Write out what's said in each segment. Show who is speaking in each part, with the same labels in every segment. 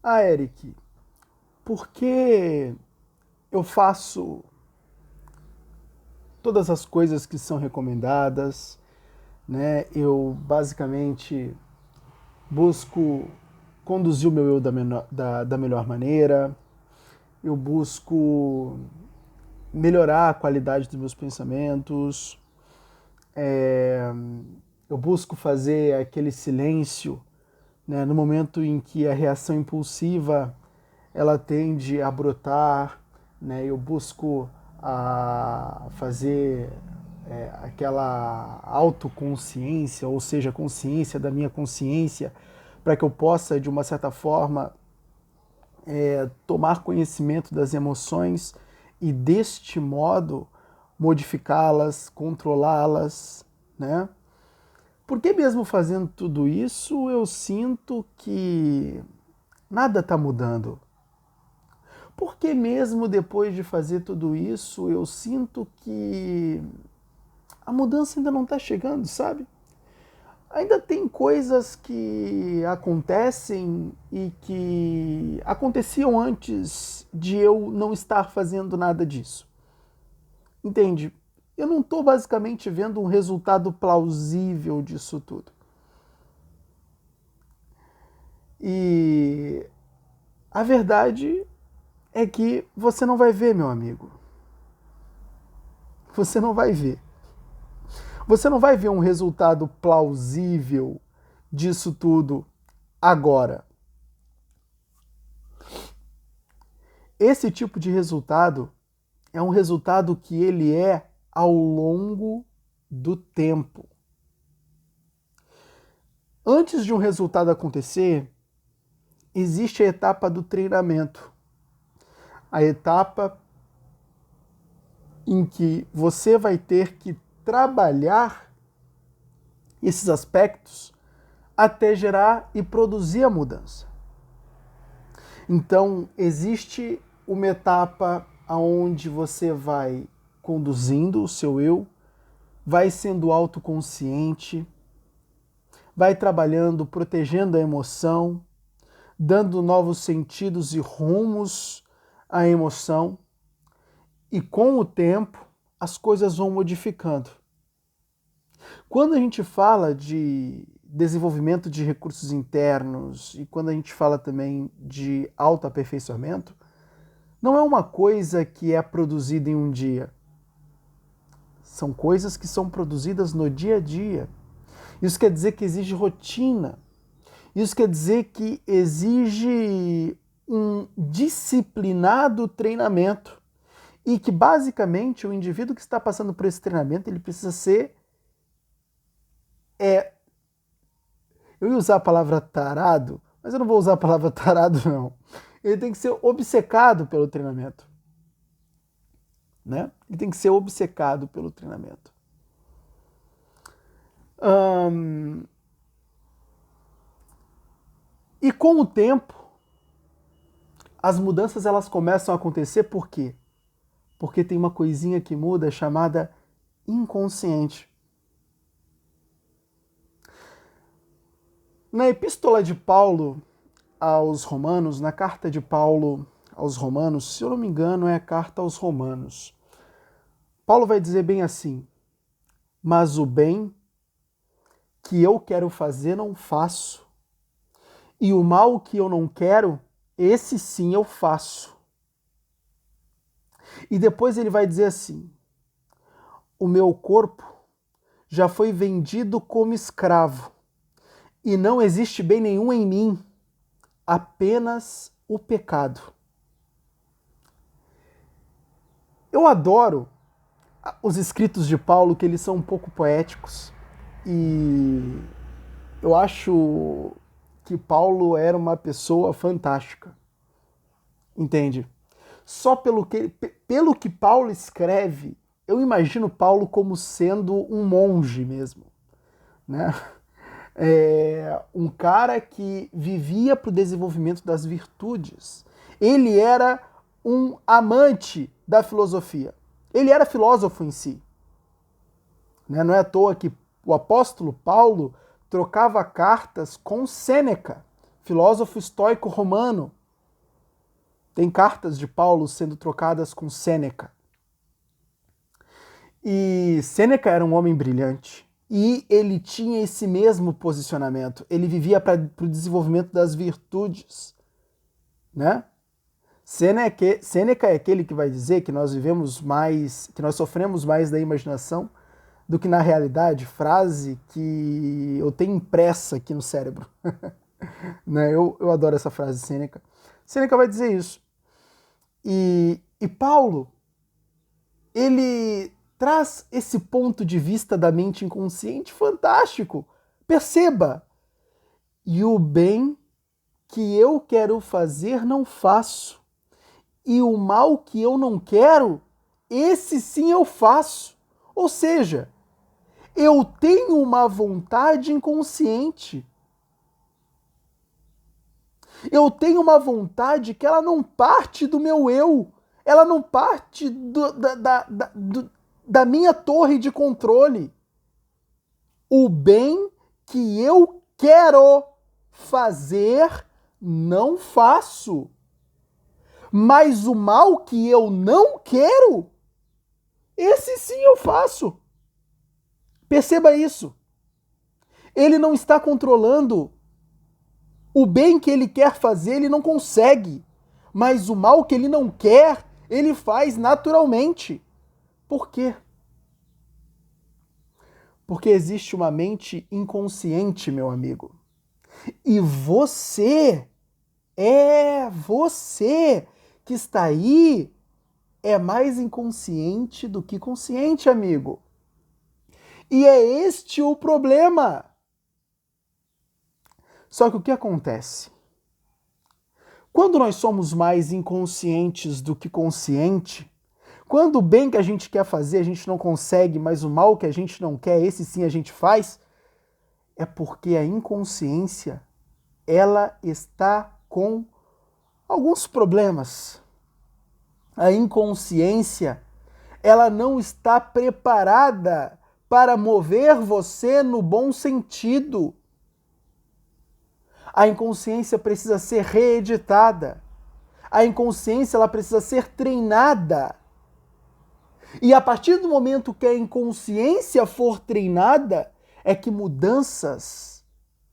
Speaker 1: Eric, por que eu faço todas as coisas que são recomendadas, né? Eu basicamente busco conduzir o meu eu da melhor maneira, eu busco melhorar a qualidade dos meus pensamentos, é, eu busco fazer aquele silêncio, né, no momento em que a reação impulsiva ela tende a brotar, né, eu busco fazer aquela autoconsciência, ou seja, a consciência da minha consciência, para que eu possa, de uma certa forma, tomar conhecimento das emoções e, deste modo, modificá-las, controlá-las, né? Porque mesmo fazendo tudo isso, eu sinto que nada está mudando. Porque mesmo depois de fazer tudo isso, eu sinto que a mudança ainda não está chegando, sabe? Ainda tem coisas que acontecem e que aconteciam antes de eu não estar fazendo nada disso. Entende? Eu não estou basicamente vendo um resultado plausível disso tudo. E a verdade é que você não vai ver, meu amigo. Você não vai ver. Você não vai ver um resultado plausível disso tudo agora. Esse tipo de resultado é um resultado que ele é ao longo do tempo. Antes de um resultado acontecer, existe a etapa do treinamento. A etapa em que você vai ter que trabalhar esses aspectos até gerar e produzir a mudança. Então, existe uma etapa onde você vai conduzindo o seu eu, vai sendo autoconsciente, vai trabalhando, protegendo a emoção, dando novos sentidos e rumos à emoção, e com o tempo as coisas vão modificando. Quando a gente fala de desenvolvimento de recursos internos e quando a gente fala também de autoaperfeiçoamento, não é uma coisa que é produzida em um dia. São coisas que são produzidas no dia a dia. Isso quer dizer que exige rotina. Isso quer dizer que exige um disciplinado treinamento e que basicamente o indivíduo que está passando por esse treinamento ele precisa ser eu ia usar a palavra tarado, mas eu não vou usar a palavra tarado não. Ele tem que ser obcecado pelo treinamento, né? Ele tem que ser obcecado pelo treinamento. E com o tempo, as mudanças elas começam a acontecer por quê? Porque tem uma coisinha que muda chamada inconsciente. Na epístola de Paulo aos Romanos, na carta de Paulo aos Romanos, se eu não me engano é a carta aos Romanos, Paulo vai dizer bem assim: mas o bem que eu quero fazer não faço, e o mal que eu não quero, esse sim eu faço. E depois ele vai dizer assim: o meu corpo já foi vendido como escravo, e não existe bem nenhum em mim, apenas o pecado. Eu adoro os escritos de Paulo, que eles são um pouco poéticos, e eu acho que Paulo era uma pessoa fantástica, entende? Só pelo que Paulo escreve, eu imagino Paulo como sendo um monge mesmo, né? Um cara que vivia para o desenvolvimento das virtudes. Ele era um amante da filosofia. Ele era filósofo em si. Né? Não é à toa que o apóstolo Paulo trocava cartas com Sêneca, filósofo estoico romano, Tem cartas de Paulo sendo trocadas com Sêneca. E Sêneca era um homem brilhante. E ele tinha esse mesmo posicionamento. Ele vivia para o desenvolvimento das virtudes, né? Sêneca é aquele que vai dizer que nós vivemos mais, que nós sofremos mais da imaginação do que na realidade, frase que eu tenho impressa aqui no cérebro. Né? Eu adoro essa frase de Sêneca. Sêneca vai dizer isso. E Paulo, ele traz esse ponto de vista da mente inconsciente fantástico. Perceba! E o bem que eu quero fazer não faço. E o mal que eu não quero, esse sim eu faço. Ou seja, eu tenho uma vontade inconsciente. Eu tenho uma vontade que ela não parte do meu eu. Ela não parte da minha torre de controle. O bem que eu quero fazer, não faço. Mas o mal que eu não quero, esse sim eu faço. Perceba isso. Ele não está controlando o bem que ele quer fazer, ele não consegue. Mas o mal que ele não quer, ele faz naturalmente. Por quê? Porque existe uma mente inconsciente, meu amigo. E você que está aí, é mais inconsciente do que consciente, amigo. E é este o problema. Só que o que acontece? Quando nós somos mais inconscientes do que consciente, quando o bem que a gente quer fazer a gente não consegue, mas o mal que a gente não quer, esse sim a gente faz, é porque a inconsciência, ela está com alguns problemas. A inconsciência, ela não está preparada para mover você no bom sentido. A inconsciência precisa ser reeditada. A inconsciência, ela precisa ser treinada. E a partir do momento que a inconsciência for treinada, é que mudanças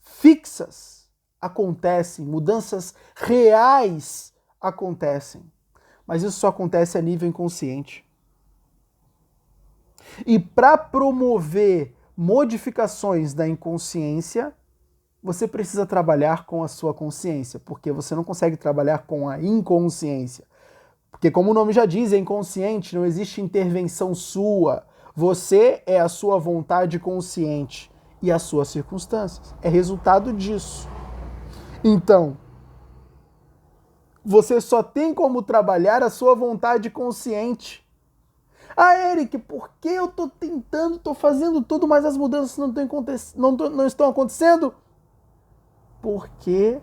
Speaker 1: fixas acontecem, mudanças reais acontecem. Mas isso só acontece a nível inconsciente. E para promover modificações da inconsciência, você precisa trabalhar com a sua consciência, porque você não consegue trabalhar com a inconsciência. Porque, como o nome já diz, é inconsciente, não existe intervenção sua. Você é a sua vontade consciente e as suas circunstâncias. É resultado disso. Então, você só tem como trabalhar a sua vontade consciente. Ah, Eric, por que eu tô tentando, tô fazendo tudo, mas as mudanças não estão acontecendo? Porque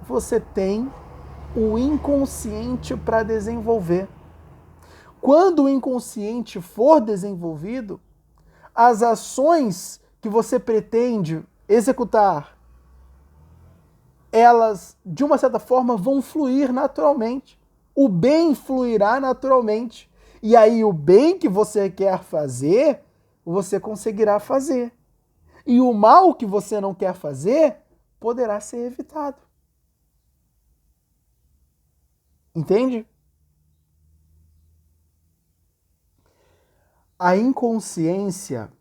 Speaker 1: você tem o inconsciente para desenvolver. Quando o inconsciente for desenvolvido, as ações que você pretende executar, elas, de uma certa forma, vão fluir naturalmente. O bem fluirá naturalmente. E aí o bem que você quer fazer, você conseguirá fazer. E o mal que você não quer fazer, poderá ser evitado. Entende? A inconsciência,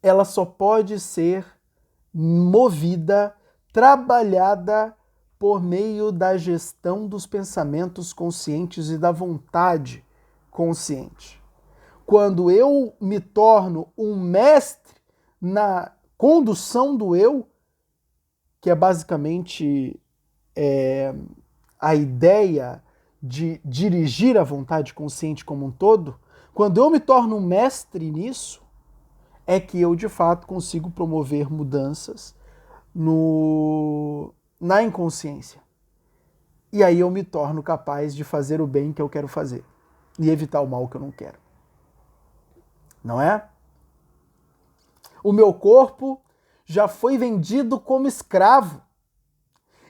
Speaker 1: ela só pode ser movida, trabalhada por meio da gestão dos pensamentos conscientes e da vontade consciente. Quando eu me torno um mestre na condução do eu, que é basicamente a ideia de dirigir a vontade consciente como um todo, quando eu me torno um mestre nisso, é que eu de fato consigo promover mudanças na inconsciência. E aí eu me torno capaz de fazer o bem que eu quero fazer e evitar o mal que eu não quero. Não é? O meu corpo já foi vendido como escravo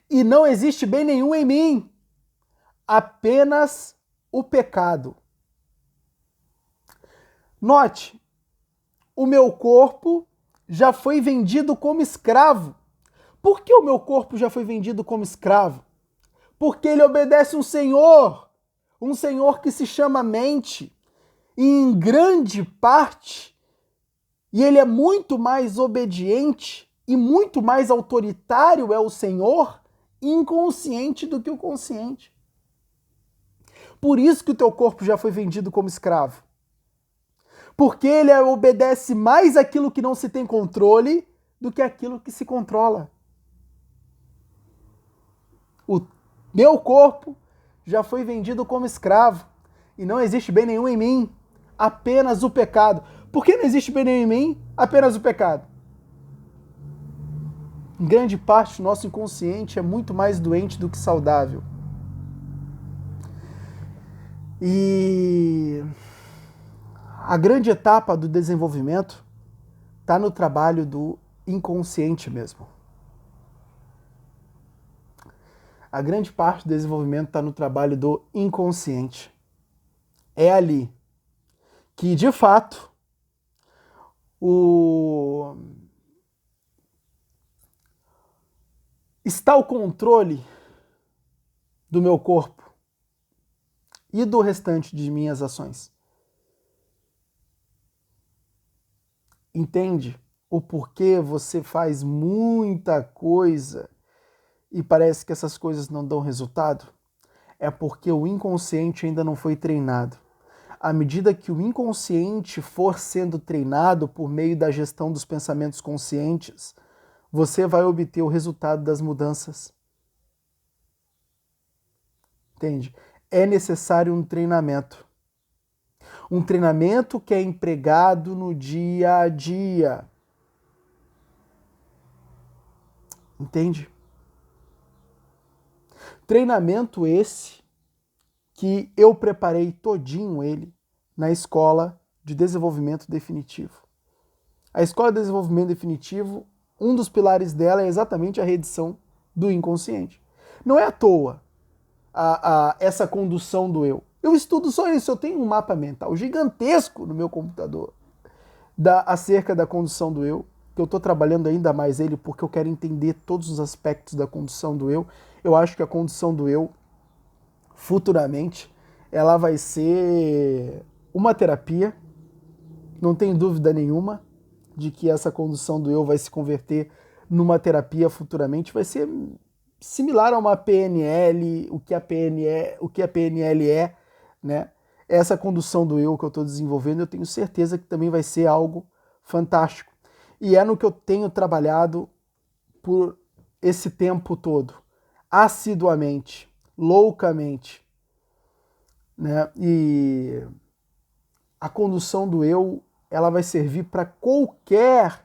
Speaker 1: e não existe bem nenhum em mim. apenas o pecado. Note, o meu corpo já foi vendido como escravo. Por que o meu corpo já foi vendido como escravo? Porque ele obedece um Senhor que se chama mente, e em grande parte, e ele é muito mais obediente e muito mais autoritário é o Senhor, inconsciente do que o consciente. Por isso que o teu corpo já foi vendido como escravo. Porque ele obedece mais aquilo que não se tem controle do que aquilo que se controla. O meu corpo já foi vendido como escravo e não existe bem nenhum em mim, apenas o pecado. Por que não existe bem nenhum em mim? Apenas o pecado. Em grande parte, o nosso inconsciente é muito mais doente do que saudável. E a grande etapa do desenvolvimento está no trabalho do inconsciente mesmo. A grande parte do desenvolvimento está no trabalho do inconsciente. É ali que, de fato, está o controle do meu corpo e do restante de minhas ações. Entende o porquê você faz muita coisa e parece que essas coisas não dão resultado? É porque o inconsciente ainda não foi treinado. À medida que o inconsciente for sendo treinado por meio da gestão dos pensamentos conscientes, você vai obter o resultado das mudanças. Entende? É necessário um treinamento. Um treinamento que é empregado no dia a dia. Entende? Treinamento esse que eu preparei todinho ele na Escola de Desenvolvimento Definitivo. A Escola de Desenvolvimento Definitivo, um dos pilares dela é exatamente a reedição do inconsciente. Não é à toa essa condução do eu. Eu estudo só isso, eu tenho um mapa mental gigantesco no meu computador acerca da condução do eu, que eu estou trabalhando ainda mais ele porque eu quero entender todos os aspectos da condução do eu. Eu acho que a condução do eu, futuramente, ela vai ser uma terapia, não tenho dúvida nenhuma de que essa condução do eu vai se converter numa terapia futuramente, vai ser similar a uma PNL, o que a PNL é, né? Essa condução do eu que eu estou desenvolvendo, eu tenho certeza que também vai ser algo fantástico. E é no que eu tenho trabalhado por esse tempo todo, assiduamente, loucamente, né? E a condução do eu, ela vai servir para qualquer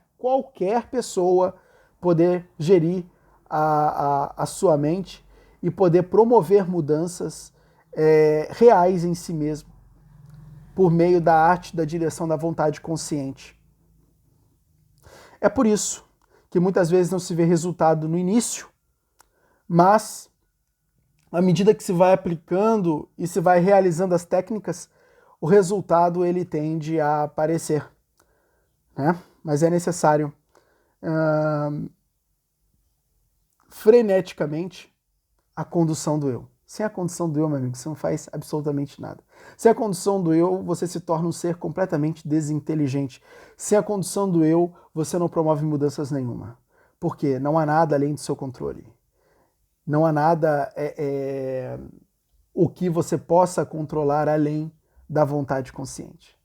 Speaker 1: pessoa poder gerir a sua mente e poder promover mudanças reais em si mesmo, por meio da arte da direção da vontade consciente. É por isso que muitas vezes não se vê resultado no início, mas à medida que se vai aplicando e se vai realizando as técnicas, o resultado ele tende a aparecer, né? Mas é necessário freneticamente a condução do eu. Sem a condução do eu, meu amigo, você não faz absolutamente nada. Sem a condução do eu, você se torna um ser completamente desinteligente. Sem a condução do eu, você não promove mudanças nenhuma. Por quê? Não há nada além do seu controle. Não há nada o que você possa controlar além da vontade consciente.